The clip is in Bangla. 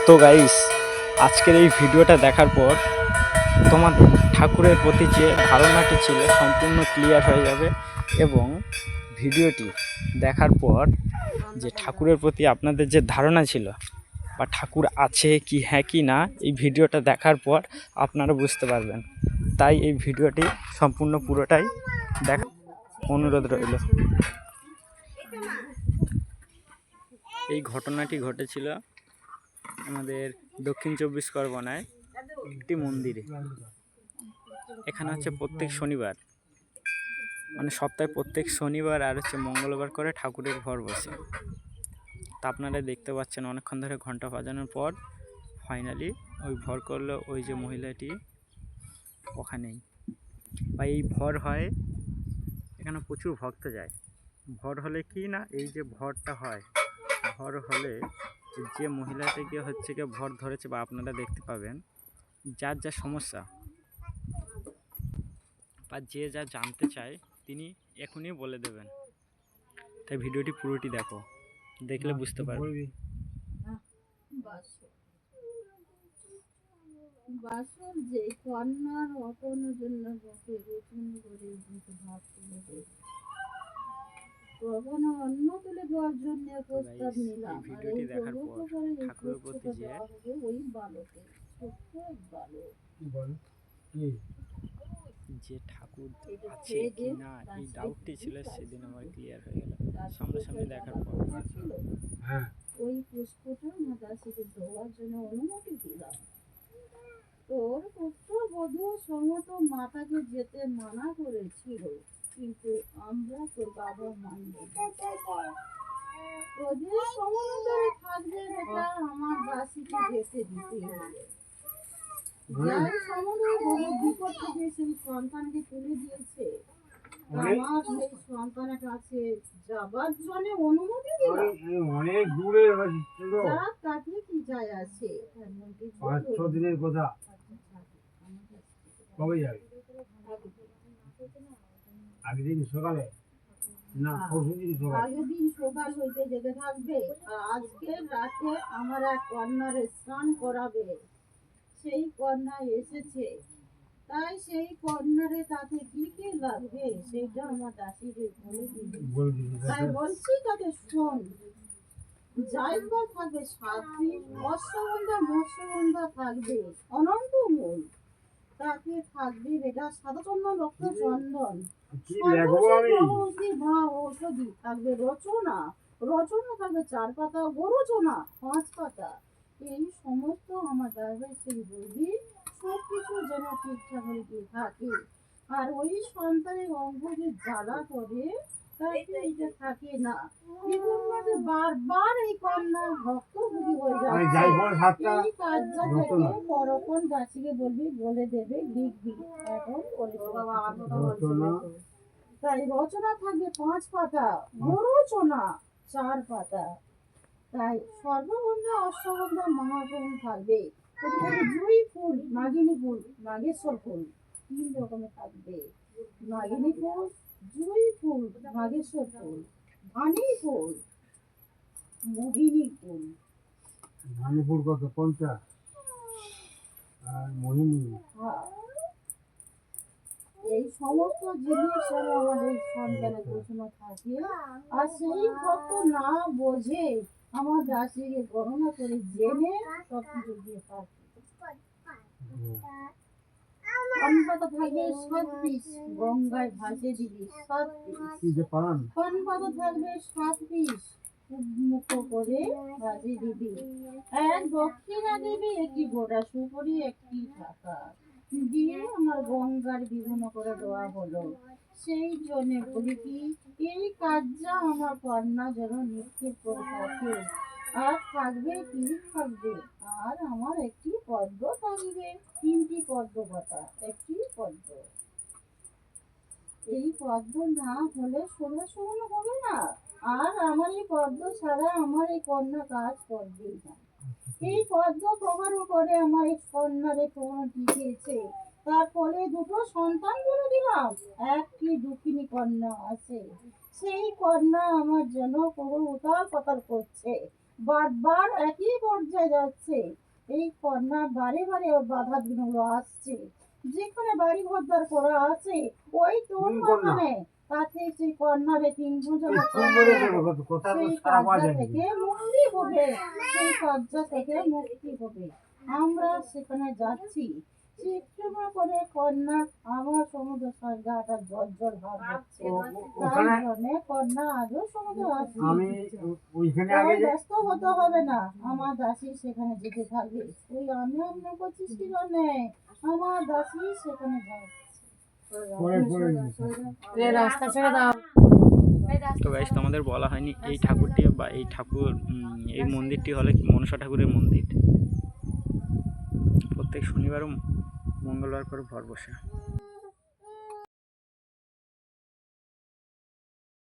তো গাইস, আজকের এই ভিডিওটা দেখার পর তোমাদের ঠাকুরের প্রতি যে ধারণাটি ছিল সম্পূর্ণ ক্লিয়ার হয়ে যাবে। এবং ভিডিওটি দেখার পর যে ঠাকুরের প্রতি আপনাদের যে ধারণা ছিল বা ঠাকুর আছে কি হ্যাঁ কি না, এই ভিডিওটা দেখার পর আপনারা বুঝতে পারবেন। তাই এই ভিডিওটি সম্পূর্ণ পুরোটাই দেখা অনুরোধ রইল। এই ঘটনাটি ঘটেছিল আমাদের দক্ষিণ 24 পরগনায় একটি মন্দিরে। এখানে হচ্ছে প্রত্যেক শনিবার, মানে সপ্তাহে প্রত্যেক শনিবার আর হচ্ছে মঙ্গলবার করে ঠাকুরের ঘর বসে। তা আপনারা দেখতে পাচ্ছেন অনেকক্ষণ ধরে ঘন্টা বাজানোর পর ফাইনালি ওই ভর করলো ওই যে মহিলাটি ওখানেই। বা এই ভর হয়, এখানে প্রচুর ভক্ত যায়। ভর হলে কি না, এই যে ভরটা হয়, ভর হলে যে মহিলাটিকে হচ্ছে গিয়ে ভর ধরেছে বা আপনারা দেখতে পাবেন, যার যা সমস্যা বা যে যা জানতে চায় তিনি এখনই বলে দেবেন। তাই ভিডিওটি পুরোটি দেখো, দেখলে বুঝতে পারবে। বাসন যে কন্যার অপনের জন্য বকে রচন করে দিতে ভাব তুলে দেবে। কখনো অন্য তুলে দেওয়ার জন্য প্রস্তাব নিলাম, আর এই প্রভুত্ব করে এই প্রস্তাবটা দেওয়া হবে ওই বালকে, ছোট্ট এক বালক। যে ঠাকুর আছে কি না এই ডাউটটি ছিল, সেদিন আমার ক্লিয়ার হয়ে গেল সামনাসামনি দেখার পর। ওই পুষ্পটা না দাসীকে দেওয়ার জন্য অনুমতি দিলাম। তোর পুত্রবধূ সমত মাতাকে যেতে মানা করেছিল, কিন্তু আমরা তোর বাবা মানব তোদের সমন্বয়ে থাকবে বেটা, আমার দাসীকে যেতে দিতে হবে। যার সমন্বয় বহু বিপদ থেকে সেই সন্তানকে তুলে দিয়েছে, আমার সেই সন্তানের কাছে যাবার জন্য অনুমতি দিলাম। অনেক দূরে যার কাছে কি যায় আসে, 5-6 দিনের কথা। কবে যাবে? আগের দিন সকালে না পরশু দিন সকালে? আগের দিন সকাল হইতে যেতে থাকবে, আর আজকের রাতে আমার এক কন্যারে স্নান করাবে। সেই কন্যা এসেছে, তাই সেই কন্যারে তাতে কি কি লাগবে সেইটা আমার দাসীকে বলে দিবি। তাই বলছি তাতে শোন। জায়গা থাকবে 7 দিন, অশ্বগন্ধা মৎস্যগন্ধা থাকবে অনন্তমূল, তাকে থাকবে বেটা সাধাচন্দন রক্ত চন্দন, ঔষধি থাকবে রচনা, রচনা থাকবে 4 পাতা, গরচনা 5 পাতা। এই সমস্ত আমার দাদাই সেই বলবি, সবকিছু যেন ঠিকঠাক হয়ে থাকে। আর ওই সন্তানের অঙ্গ যে জ্বালা করে তাকে এইটা থাকে না, বারবার এই কন্যা ভক্তভোগী হয়ে যাচ্ছে। এই কাজটা থেকে পরপন দাসীকে বলবি, বলে দেবে লিখবি। এখন তাই রচনা থাকবে 5 পাতা, গরচনা 4 পাতা। তাই সর্বগন্ধা অশ্বগন্ধা মহাপ্রভু থাকবে। জুঁই ফুল, নাগিনী ফুল, নাগেশ্বর ফুল 3 রকমের থাকবে। নাগিনী ফুল, জুঁই ফুল, নাগেশ্বর ফুল, ধানি ফুল, মোহিনী ফুল। ধানি ফুল কত? 50 আর মোহিনী। এই সমস্ত জিনিস আমাদের সন্তানের ঘোষণা থাকে, আর সেই ভক্ত না বোঝে আমার দাসীকে গণনা করে জেনে সব কিছু দিয়ে থাকে। পাতা থাকবে 7 পিস, গঙ্গায় ভাসে দিবি 7 পিস। পাতা থাকবে 7 পিস, মুক্ত করে ভাসে দিবি। এক দক্ষিণা দিবি, একটি গোটা সুপুরি, একটি টাকা দিয়ে আমার গঙ্গার বিভিন্ন করে দেওয়া হলো। সেই জন্য বলি কি, এই কাজটা আমার কন্যা যেন নিক্ষেপ করে থাকে। আর থাকবে কি থাকবে, আর আমার একটি পদ্ম থাকবে, 3টি পদ্ম পাতা, একটি পদ্ম। এই পদ্ম না হলে শোনা হবে না, আর আমার এই পদ্ম ছাড়া আমার এই কন্যা কাজ করবেই না। এই পদ্ম প্রমাণ করে আমার এই কন্যারে প্রমাণ দিয়েছে। তার ফলে 2টো সন্তান বলে দিলাম, একটি দুঃখিনী কন্যা আছে। সেই কন্যা আমার জন্য প্রভু উতাল পাতাল করছে, বারবার একই পর্যায়ে যাচ্ছে। এই কন্যা বারে বারে ওর বাধা বিঘ্নগুলো আসছে। যেখানে বাড়ি ঘরদার করা আছে ওই তোর কোন কন্যা? মাথানে তাতে সেই কন্যারে তিন ভুজা কথা তো সেই সারা পাওয়া কার্যা যায় থেকে মুক্তি হবে, সেই কার্যা থেকে মুক্তি হবে। আমরা সেখানে যাচ্ছি। চিত্রমা করে কন্যা আমার সমুদ্র গাটা জল জল ভাব হচ্ছে। তাই ওখানে জন্য কন্যা আজও সমুদ্র আসছে। আমি ওইখানে তোর আগে যে ব্যস্ত হতে হবে না, আমার দাসী সেখানে যেতে থাকবে। তুই আমি করছিস কি জন্যে? আমার দাসী সেখানে যাচ্ছে। পরে রাস্তা ছেড়ে দাও। তো গাইস তোমাদের বলা হয়নি এই ঠাকুরটি বা এই ঠাকুর এই মন্দিরটি হলো মনসা ঠাকুরের মন্দির। প্রত্যেক শনিবার ও মঙ্গলবার করে ভর বসে।